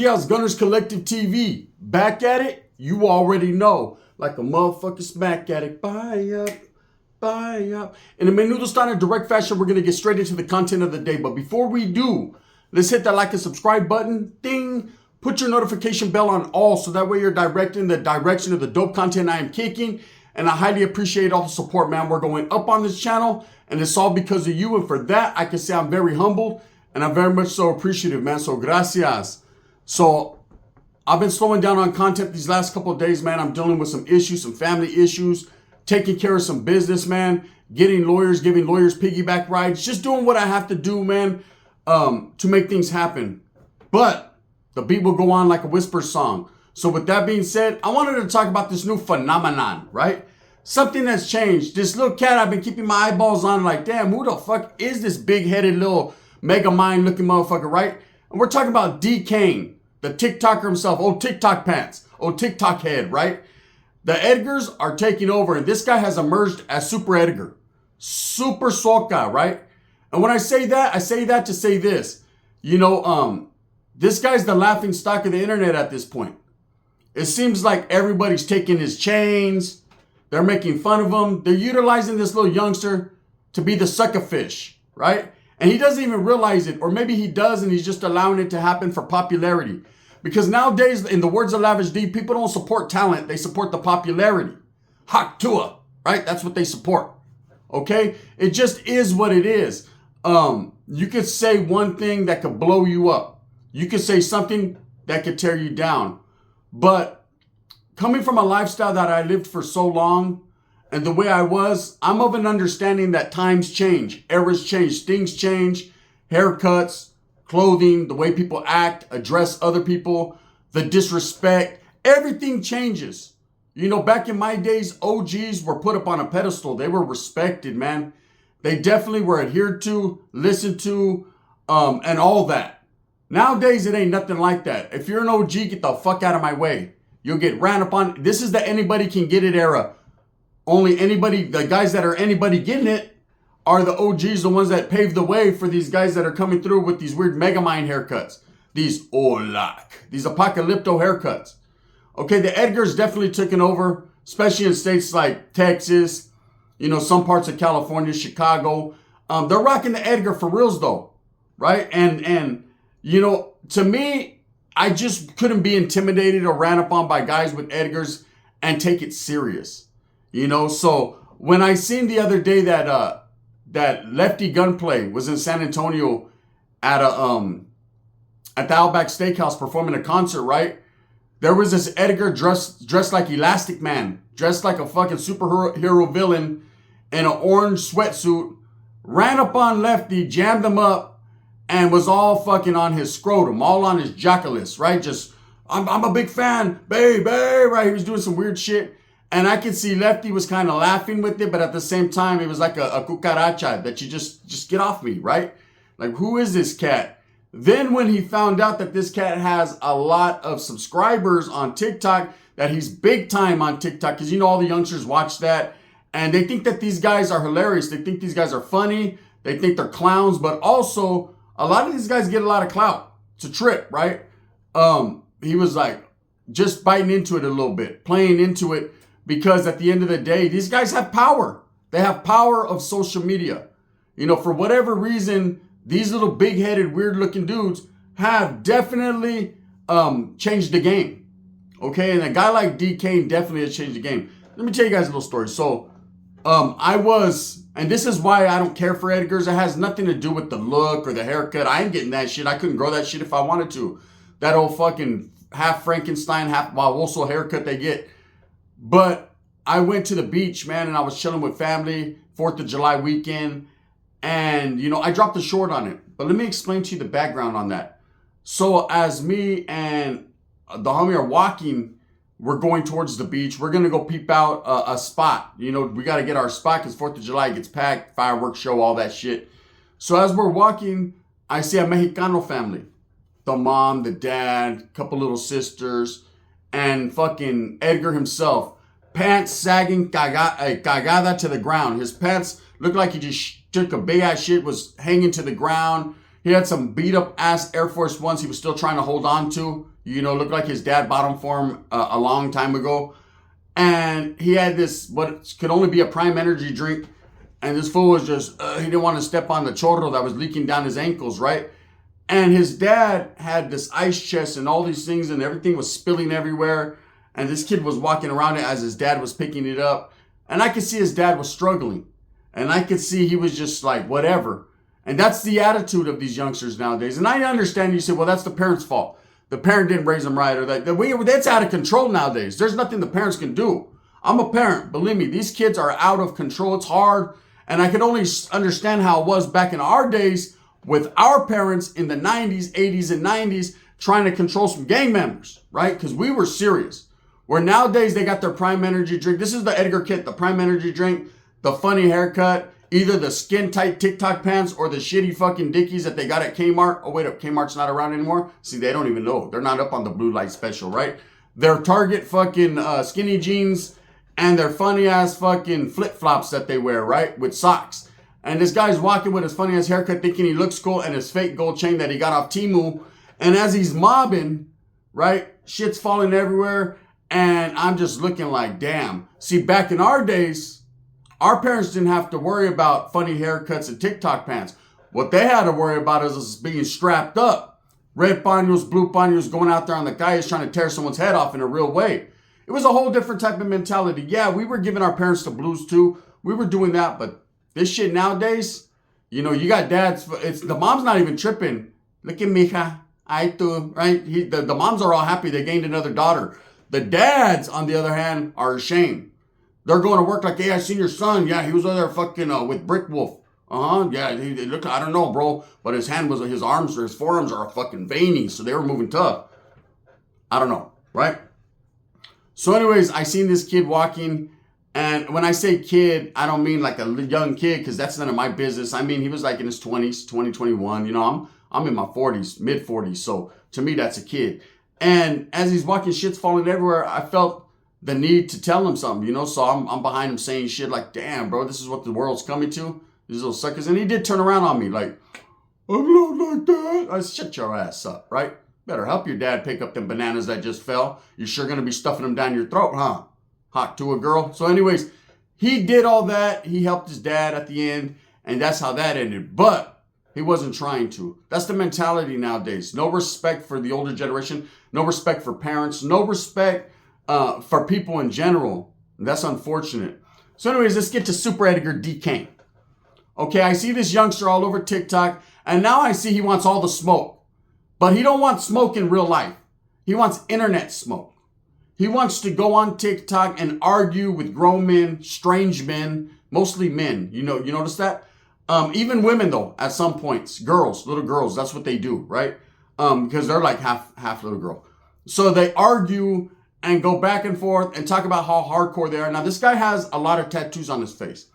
Diaz, Gunners Collective TV. Back at it, you already know. Like a motherfucking smack addict. Buy up, buy up. In a menudo style in direct fashion, we're going to get straight into the content of the day. But before we do, let's hit that like and subscribe button. Ding. Put your notification bell on all so that way you're directed in the direction of the dope content I am kicking. And I highly appreciate all the support, man. We're going up on this channel, and it's all because of you. And for that, I can say I'm very humbled, and I'm very much so appreciative, man. So gracias. So I've been slowing down on content these last couple of days, man. I'm dealing with some issues, some family issues, taking care of some business, man, giving lawyers piggyback rides, just doing what I have to do, man, to make things happen. But the beat will go on like a whisper song. So with that being said, I wanted to talk about this new phenomenon, right? Something that's changed. This little cat I've been keeping my eyeballs on, like, damn, who the fuck is this big-headed little mega mind looking motherfucker, right? And we're talking about Kane, the TikToker himself, old TikTok pants, old TikTok head, right? The Edgars are taking over, and this guy has emerged as Super Edgar. Super Soca, right? And when I say that to say this. You know, this guy's the laughing stock of the internet at this point. It seems like everybody's taking his chains. They're making fun of him. They're utilizing this little youngster to be the sucker fish, right? And he doesn't even realize it. Or maybe he does and he's just allowing it to happen for popularity. Because nowadays, in the words of Lavish D, people don't support talent. They support the popularity. Hak tua, right? That's what they support. Okay? It just is what it is. You could say one thing that could blow you up. You could say something that could tear you down. But coming from a lifestyle that I lived for so long and the way I was, I'm of an understanding that times change, eras change, things change, haircuts, clothing, the way people act, address other people, the disrespect, everything changes. You know, back in my days, OGs were put up on a pedestal. They were respected, man. They definitely were adhered to, listened to, and all that. Nowadays, it ain't nothing like that. If you're an OG, get the fuck out of my way. You'll get ran upon. This is the anybody can get it era. Only anybody, the guys that are anybody getting it are the OGs, the ones that paved the way for these guys that are coming through with these weird megamind haircuts. These Olak, these apocalypto haircuts. Okay, the Edgars definitely taken over, especially in states like Texas, you know, some parts of California, Chicago. They're rocking the Edgar for reals though, right? And you know, to me, I just couldn't be intimidated or ran upon by guys with Edgars and take it serious. You know, so when I seen the other day that that Lefty Gunplay was in San Antonio at the Outback Steakhouse performing a concert, right? There was this Edgar dressed like Elastic Man, dressed like a fucking superhero villain in an orange sweatsuit, ran up on Lefty, jammed him up, and was all fucking on his scrotum, all on his joculus, right? Just, I'm a big fan, baby, right? He was doing some weird shit. And I could see Lefty was kind of laughing with it, but at the same time, it was like a cucaracha that you just get off me, right? Like, who is this cat? Then when he found out that this cat has a lot of subscribers on TikTok, that he's big time on TikTok, because you know all the youngsters watch that, and they think that these guys are hilarious. They think these guys are funny. They think they're clowns, but also a lot of these guys get a lot of clout. It's a trip, right? He was like just biting into it a little bit, playing into it, because at the end of the day, these guys have power. They have power of social media. You know, for whatever reason, these little big-headed, weird-looking dudes have definitely changed the game. Okay, and a guy like Kane definitely has changed the game. Let me tell you guys a little story. So, and this is why I don't care for Edgars. It has nothing to do with the look or the haircut. I ain't getting that shit. I couldn't grow that shit if I wanted to. That old fucking half Frankenstein, half Barbosa haircut they get. But I went to the beach, man, and I was chilling with family, 4th of July weekend. And, you know, I dropped a short on it. But let me explain to you the background on that. So as me and the homie are walking, we're going towards the beach. We're going to go peep out a spot. You know, we got to get our spot because 4th of July gets packed, fireworks show, all that shit. So as we're walking, I see a Mexicano family. The mom, the dad, couple little sisters, and fucking Edgar himself. Pants sagging, cagada to the ground. His pants looked like he just took a big ass shit, was hanging to the ground. He had some beat up ass Air Force Ones he was still trying to hold on to. Looked like his dad bought him for him a long time ago. And he had this, what could only be a prime energy drink. And this fool was just, he didn't want to step on the chorro that was leaking down his ankles, right? And his dad had this ice chest and all these things, and everything was spilling everywhere. And this kid was walking around it as his dad was picking it up. And I could see his dad was struggling. And I could see he was just like, whatever. And that's the attitude of these youngsters nowadays. And I understand you say, well, that's the parents' fault. The parent didn't raise them right, or that's out of control nowadays. There's nothing the parents can do. I'm a parent. Believe me, these kids are out of control. It's hard. And I can only understand how it was back in our days with our parents in the 90s, 80s, and 90s trying to control some gang members, right? Because we were serious. Where nowadays they got their prime energy drink. This is the Edgar kit, the prime energy drink, the funny haircut, either the skin tight TikTok pants or the shitty fucking Dickies that they got at Kmart. Oh, wait up, Kmart's not around anymore? See, they don't even know. They're not up on the blue light special, right? Their Target fucking skinny jeans and their funny ass fucking flip-flops that they wear, right? With socks. And this guy's walking with his funny ass haircut thinking he looks cool and his fake gold chain that he got off Temu. And as he's mobbing, right, shit's falling everywhere. And I'm just looking like, damn. See, back in our days, our parents didn't have to worry about funny haircuts and TikTok pants. What they had to worry about is us being strapped up. Red paños, blue paños, going out there on the calles trying to tear someone's head off in a real way. It was a whole different type of mentality. Yeah, we were giving our parents the blues too. We were doing that, but this shit nowadays, you got dads. The mom's not even tripping. Look at mija, I too, right? The moms are all happy they gained another daughter. The dads, on the other hand, are ashamed. They're going to work like, hey, I seen your son. Yeah, he was over there fucking with Brick Wolf. Yeah, he looked, I don't know, bro. But his arms or his forearms are fucking veiny. So they were moving tough. I don't know, right? So anyways, I seen this kid walking. And when I say kid, I don't mean like a young kid, because that's none of my business. I mean, he was like in his 20s, 2021. I'm in my 40s, mid 40s. So to me, that's a kid. And as he's walking, shit's falling everywhere. I felt the need to tell him something, So I'm behind him saying shit like, damn, bro, this is what the world's coming to. These little suckers. And he did turn around on me like, I'm not like that. I said, shut your ass up, right? Better help your dad pick up them bananas that just fell. You're sure going to be stuffing them down your throat, huh? Hot to a girl. So anyways, he did all that. He helped his dad at the end. And that's how that ended. But he wasn't trying to. That's the mentality nowadays. No respect for the older generation. No respect for parents. No respect for people in general. And that's unfortunate. So anyways, let's get to Super Edgar D. Kane. Okay, I see this youngster all over TikTok. And now I see he wants all the smoke. But he don't want smoke in real life. He wants internet smoke. He wants to go on TikTok and argue with grown men, strange men, mostly men. You notice that? Even women though, at some points, little girls, that's what they do, right? Because they're like half little girl. So they argue and go back and forth and talk about how hardcore they are. Now this guy has a lot of tattoos on his face.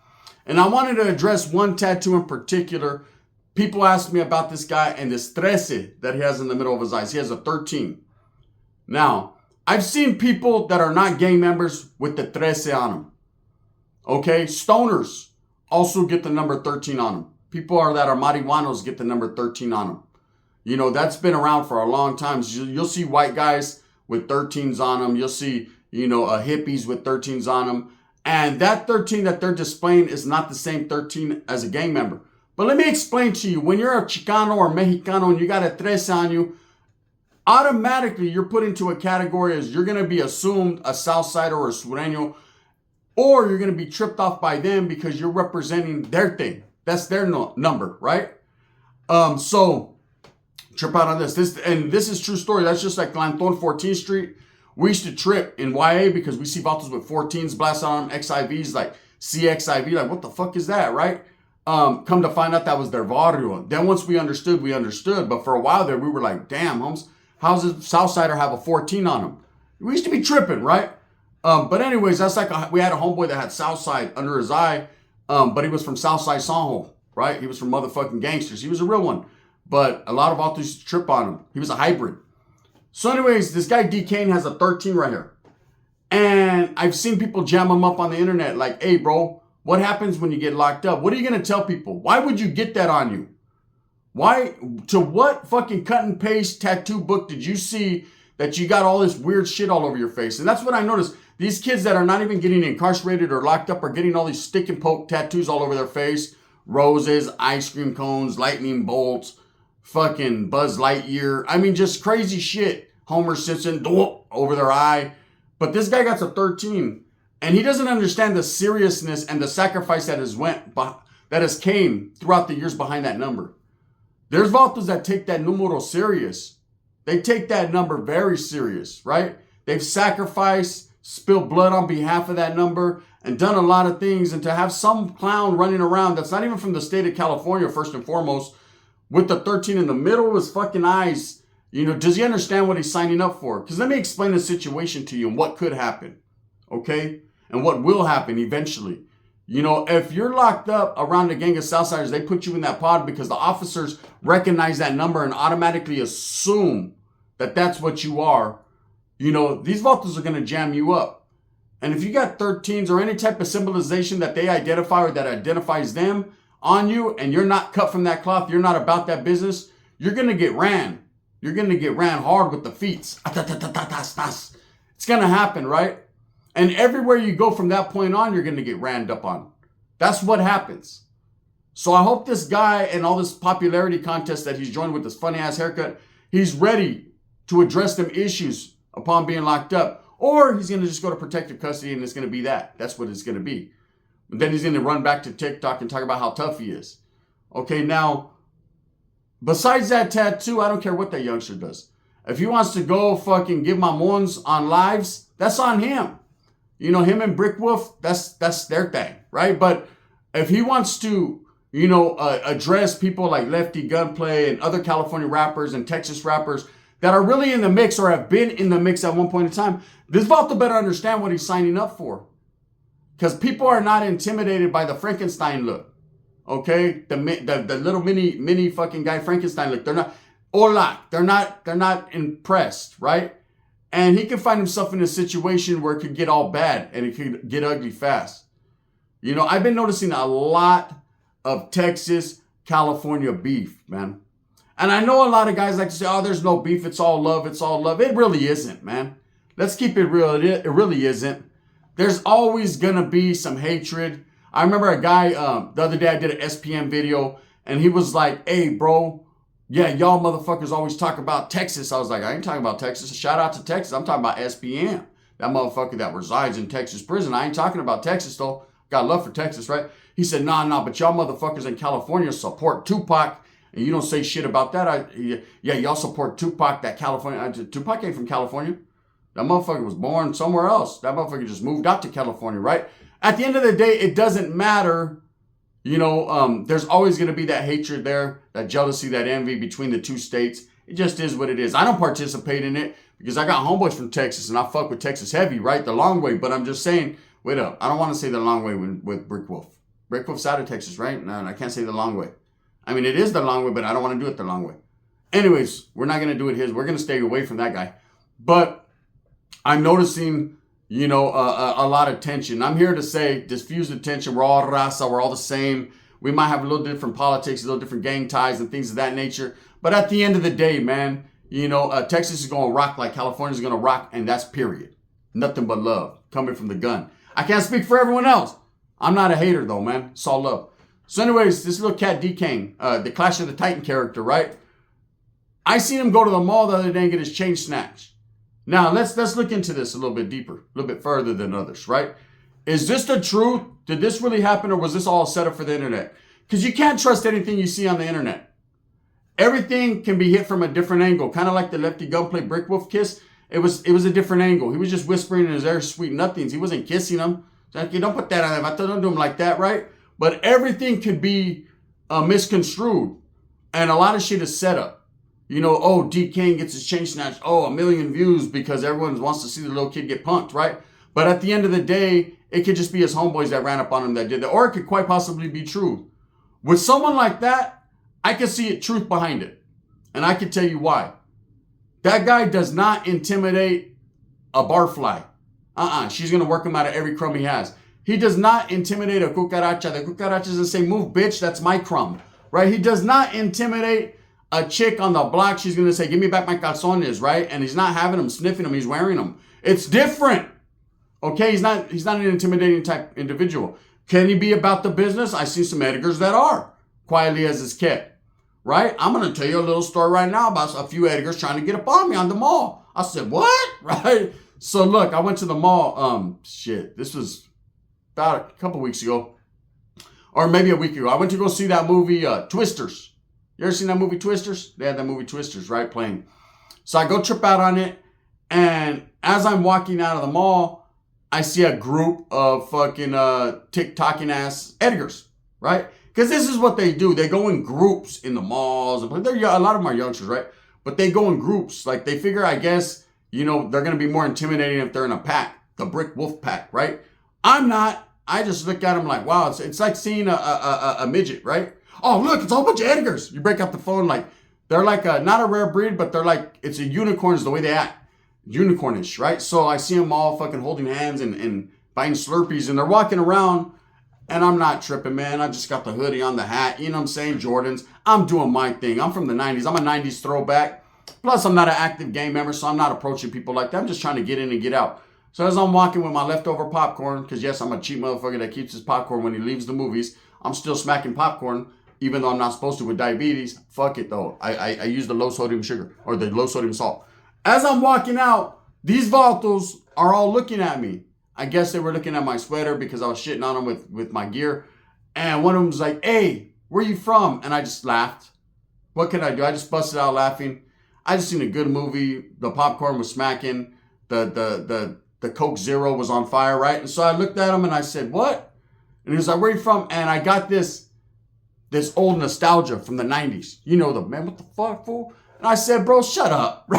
And I wanted to address one tattoo in particular. People ask me about this guy and this Trece that he has in the middle of his eyes. He has a 13. Now, I've seen people that are not gang members with the Trece on them. Okay, stoners also get the number 13 on them. People that are marihuanos get the number 13 on them. That's been around for a long time. You'll see white guys with 13s on them. You'll see, hippies with 13s on them. And that 13 that they're displaying is not the same 13 as a gang member. But let me explain to you. When you're a Chicano or Mexicano and you got a Trece on you, automatically you're put into a category as you're going to be assumed a Southsider or a Sureño, or you're going to be tripped off by them because you're representing their thing. That's their number, right? So trip out on this. This is true story. That's just like Lanton 14th Street. We used to trip in YA because we see vatos with 14s blast on them, XIVs like CXIV. Like, what the fuck is that, right? Come to find out that was their barrio. Then once we understood. But for a while there, we were like, damn, homes, how's a Southsider have a 14 on him? We used to be tripping, right? But anyways, that's like we had a homeboy that had Southside under his eye, but he was from Southside Sanjo, right? He was from motherfucking gangsters. He was a real one. But a lot of authors used to trip on him. He was a hybrid. So anyways, this guy D. Kane has a 13 right here. And I've seen people jam him up on the internet like, hey, bro, what happens when you get locked up? What are you going to tell people? Why would you get that on you? To what fucking cut and paste tattoo book did you see that you got all this weird shit all over your face. And that's what I noticed. These kids that are not even getting incarcerated or locked up are getting all these stick and poke tattoos all over their face. Roses, ice cream cones, lightning bolts, fucking Buzz Lightyear. I mean, just crazy shit. Homer Simpson over their eye. But this guy got a 13. And he doesn't understand the seriousness and the sacrifice that has came throughout the years behind that number. There's vatos that take that numero serious. They take that number very serious, right? They've sacrificed, spilled blood on behalf of that number, and done a lot of things. And to have some clown running around that's not even from the state of California, first and foremost, with the 13 in the middle of his fucking eyes, does he understand what he's signing up for? Because let me explain the situation to you and what could happen, okay? And what will happen eventually. If you're locked up around a gang of Southsiders, they put you in that pod because the officers recognize that number and automatically assume that that's what you are. These vatos are going to jam you up. And if you got 13s or any type of symbolization that they identify or that identifies them on you, and you're not cut from that cloth, you're not about that business, you're going to get ran. You're going to get ran hard with the feet. It's going to happen, right? And everywhere you go from that point on, you're going to get rammed up on. That's what happens. So I hope this guy and all this popularity contest that he's joined with this funny ass haircut, he's ready to address them issues upon being locked up. Or he's going to just go to protective custody and it's going to be that. That's what it's going to be. And then he's going to run back to TikTok and talk about how tough he is. Okay, now, besides that tattoo, I don't care what that youngster does. If he wants to go fucking give mamons on lives, that's on him. Him and Brick Wolf, that's their thing, right? But if he wants to, address people like Lefty Gunplay and other California rappers and Texas rappers that are really in the mix or have been in the mix at one point in time, this vato better understand what he's signing up for. Because people are not intimidated by the Frankenstein look, okay? The little mini fucking guy Frankenstein look. They're not, they're not impressed, right? And he can find himself in a situation where it could get all bad and it could get ugly fast. I've been noticing a lot of Texas, California beef, man. And I know a lot of guys like to say, oh, there's no beef. It's all love. It's all love. It really isn't, man. Let's keep it real. It really isn't. There's always going to be some hatred. I remember a guy, the other day I did an SPM video and he was like, hey, bro, yeah, y'all motherfuckers always talk about Texas. I was like, I ain't talking about Texas. Shout out to Texas. I'm talking about SPM. That motherfucker that resides in Texas prison. I ain't talking about Texas, though. Got love for Texas, right? He said, nah, but y'all motherfuckers in California support Tupac, and you don't say shit about that. Yeah, y'all support Tupac, that California. Tupac ain't from California. That motherfucker was born somewhere else. That motherfucker just moved out to California, right? At the end of the day, it doesn't matter. There's always going to be that hatred there, that jealousy, that envy between the two states. It just is what it is. I don't participate in it because I got homeboys from Texas and I fuck with Texas heavy, right? The long way. But I'm just saying, wait up. I don't want to say the long way with Brick Wolf. Brick Wolf's out of Texas, right? No, I can't say the long way. I mean, it is the long way, but I don't want to do it the long way. Anyways, we're not going to do it his. We're going to stay away from that guy. But I'm noticing a lot of tension. I'm here to say, diffuse the tension. We're all raza. We're all the same. We might have a little different politics, a little different gang ties and things of that nature. But at the end of the day, man, Texas is going to rock like California is going to rock. And that's period. Nothing but love coming from the gun. I can't speak for everyone else. I'm not a hater though, man. It's all love. So anyways, this little cat Kane, the Clash of the Titan character, right? I seen him go to the mall the other day and get his chain snatched. Now, let's look into this a little bit deeper, a little bit further than others, right? Is this the truth? Did this really happen or was this all set up for the internet? Because you can't trust anything you see on the internet. Everything can be hit from a different angle, kind of like the Lefty Gunplay Brick Wolf kiss. It was a different angle. He was just whispering in his ear sweet nothings. He wasn't kissing him. Like, you don't put that on him. I don't do him like that, right? But everything could be misconstrued. And a lot of shit is set up. Kane gets his chain snatched. 1 million views because everyone wants to see the little kid get punked, right? But at the end of the day, it could just be his homeboys that ran up on him that did that. Or it could quite possibly be true. With someone like that, I can see truth behind it. And I can tell you why. That guy does not intimidate a barfly. She's going to work him out of every crumb he has. He does not intimidate a cucaracha. The cucaracha doesn't say, move, bitch, that's my crumb. Right? He does not intimidate a chick on the block, she's going to say, give me back my calzones, right? And he's not having them, sniffing them, he's wearing them. It's different. Okay, he's not an intimidating type individual. Can he be about the business? I see some Edgars that are, quietly as is kept, right? I'm going to tell you a little story right now about a few Edgars trying to get up on me on the mall. I said, what? Right? So look, I went to the mall, this was about a couple weeks ago, or maybe a week ago. I went to go see that movie, Twisters. You ever seen that movie, Twisters? They had that movie, Twisters, right, playing. So I go trip out on it, and as I'm walking out of the mall, I see a group of fucking TikToking ass Edgars, right? Because this is what they do. They go in groups in the malls. A lot of them are youngsters, right? But they go in groups. Like, they figure, I guess, they're going to be more intimidating if they're in a pack. The brick wolf pack, right? I'm not. I just look at them like, wow, it's like seeing a midget, right? Oh, look, it's a whole bunch of Edgars. You break out the phone, like, they're like not a rare breed, but they're like, it's a unicorn is the way they act. Unicornish, right? So I see them all fucking holding hands and buying Slurpees, and they're walking around, and I'm not tripping, man. I just got the hoodie on, the hat, you know what I'm saying? Jordans. I'm doing my thing. I'm from the 90s. I'm a 90s throwback. Plus, I'm not an active gang member, so I'm not approaching people like that. I'm just trying to get in and get out. So as I'm walking with my leftover popcorn, because yes, I'm a cheap motherfucker that keeps his popcorn when he leaves the movies. I'm still smacking popcorn, even though I'm not supposed to with diabetes. Fuck it, though. I use the low sodium sugar, or the low sodium salt. As I'm walking out, these vatos are all looking at me. I guess they were looking at my sweater because I was shitting on them with my gear. And one of them was like, hey, where you from? And I just laughed. What could I do? I just busted out laughing. I just seen a good movie. The popcorn was smacking. The Coke Zero was on fire, right? And so I looked at him and I said, what? And he was like, where you from? And I got this old nostalgia from the 90s. You know, man, what the fuck, fool? And I said, bro, shut up.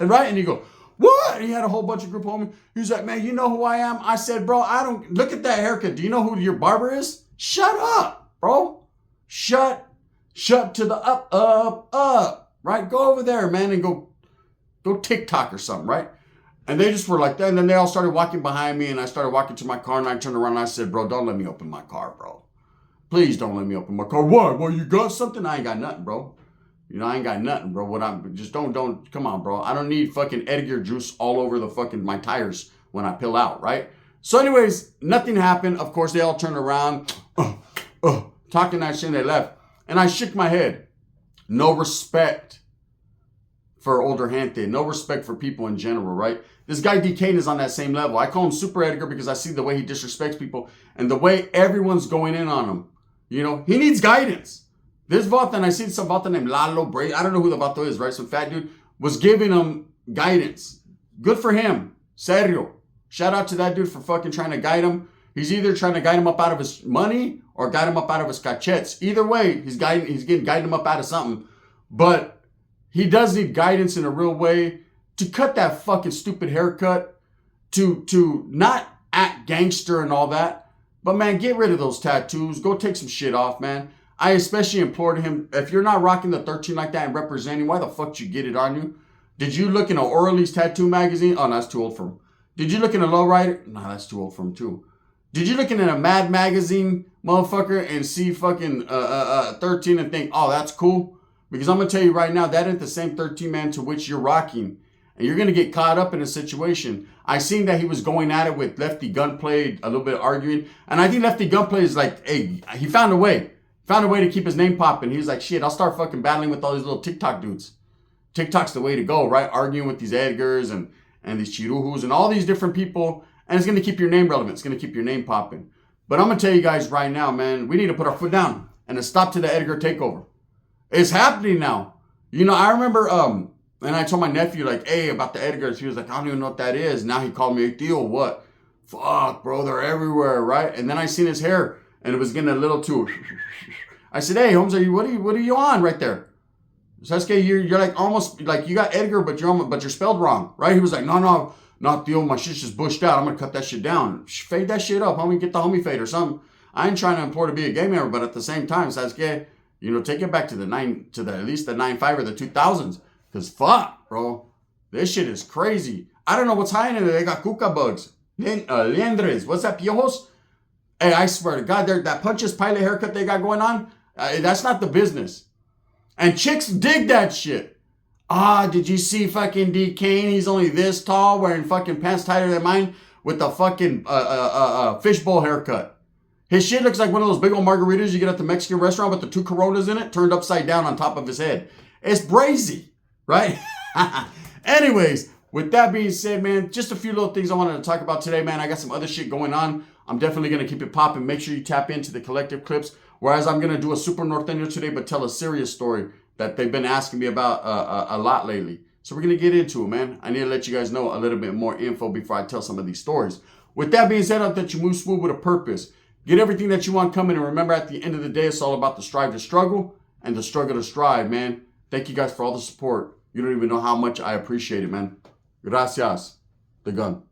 Right? And you go, what? And he had a whole bunch of group homies. He was like, man, you know who I am? I said, bro, I don't, look at that haircut. Do you know who your barber is? Shut up, bro. Shut to the up, right? Go over there, man, and go TikTok or something, right? And they just were like that. And then they all started walking behind me, and I started walking to my car, and I turned around and I said, bro, don't let me open my car, bro. Please don't let me open my car. What? Well, you got something? I ain't got nothing, bro. I ain't got nothing, bro. Just don't, come on, bro. I don't need fucking Edgar juice all over the fucking, my tires when I pill out, right? So anyways, nothing happened. Of course, they all turned around, talking that shit, and they left. And I shook my head. No respect for older gente. No respect for people in general, right? This guy Kane is on that same level. I call him Super Edgar because I see the way he disrespects people and the way everyone's going in on him. He needs guidance. This vato, and I seen some vato named Lalo Bray. I don't know who the vato is, right? Some fat dude was giving him guidance. Good for him. Serio. Shout out to that dude for fucking trying to guide him. He's either trying to guide him up out of his money or guide him up out of his cachettes. Either way, he's getting guiding him up out of something. But he does need guidance in a real way to cut that fucking stupid haircut, to not act gangster and all that. But man, get rid of those tattoos. Go take some shit off, man. I especially implored him, if you're not rocking the 13 like that and representing, why the fuck did you get it on you? Did you look in an Orly's tattoo magazine? Oh, no, that's too old for him. Did you look in a Lowrider? No, that's too old for him too. Did you look in a Mad magazine, motherfucker, and see fucking 13 and think, oh, that's cool? Because I'm going to tell you right now, that ain't the same 13 man to which you're rocking. And you're going to get caught up in a situation. I seen that he was going at it with Lefty Gunplay, a little bit arguing. And I think Lefty Gunplay is like, hey, he found a way. Found a way to keep his name popping. He's like, shit, I'll start fucking battling with all these little TikTok dudes. TikTok's the way to go, right? Arguing with these Edgars and these Chiruhus and all these different people. And it's going to keep your name relevant. It's going to keep your name popping. But I'm going to tell you guys right now, man, we need to put our foot down and a stop to the Edgar takeover. It's happening now. I remember, and I told my nephew, like, hey, about the Edgars. He was like, I don't even know what that is. Now he called me, hey, Theo, what? Fuck, bro, they're everywhere, right? And then I seen his hair, and it was getting a little too... I said, hey, Holmes, what are you on right there? Sasuke, you're like almost like you got Edgar, but you're spelled wrong, right? He was like, no, not Theo, my shit's just bushed out. I'm gonna cut that shit down. Fade that shit up, homie. Get the homie fade or something. I ain't trying to implore to be a game member, but at the same time, Sasuke, take it back to at least the 9.5 or the 2000s. Cause fuck, bro, this shit is crazy. I don't know what's high in there. They got kuka bugs, liendres. What's that, piojos? Hey, I swear to God, that Punches pilot haircut they got going on. That's not the business. And chicks dig that shit. Ah, did you see fucking D. Kane? He's only this tall, wearing fucking pants tighter than mine with the fucking fishbowl haircut. His shit looks like one of those big old margaritas you get at the Mexican restaurant with the 2 Coronas in it, turned upside down on top of his head. It's brazy, right? Anyways, with that being said, man, just a few little things I wanted to talk about today, man. I got some other shit going on. I'm definitely going to keep it popping. Make sure you tap into the collective clips. Whereas I'm going to do a super norteño today, but tell a serious story that they've been asking me about a lot lately. So we're going to get into it, man. I need to let you guys know a little bit more info before I tell some of these stories. With that being said, I hope that you move smooth with a purpose. Get everything that you want coming. And remember, at the end of the day, it's all about the strive to struggle and the struggle to strive, man. Thank you guys for all the support. You don't even know how much I appreciate it, man. Gracias. The gun.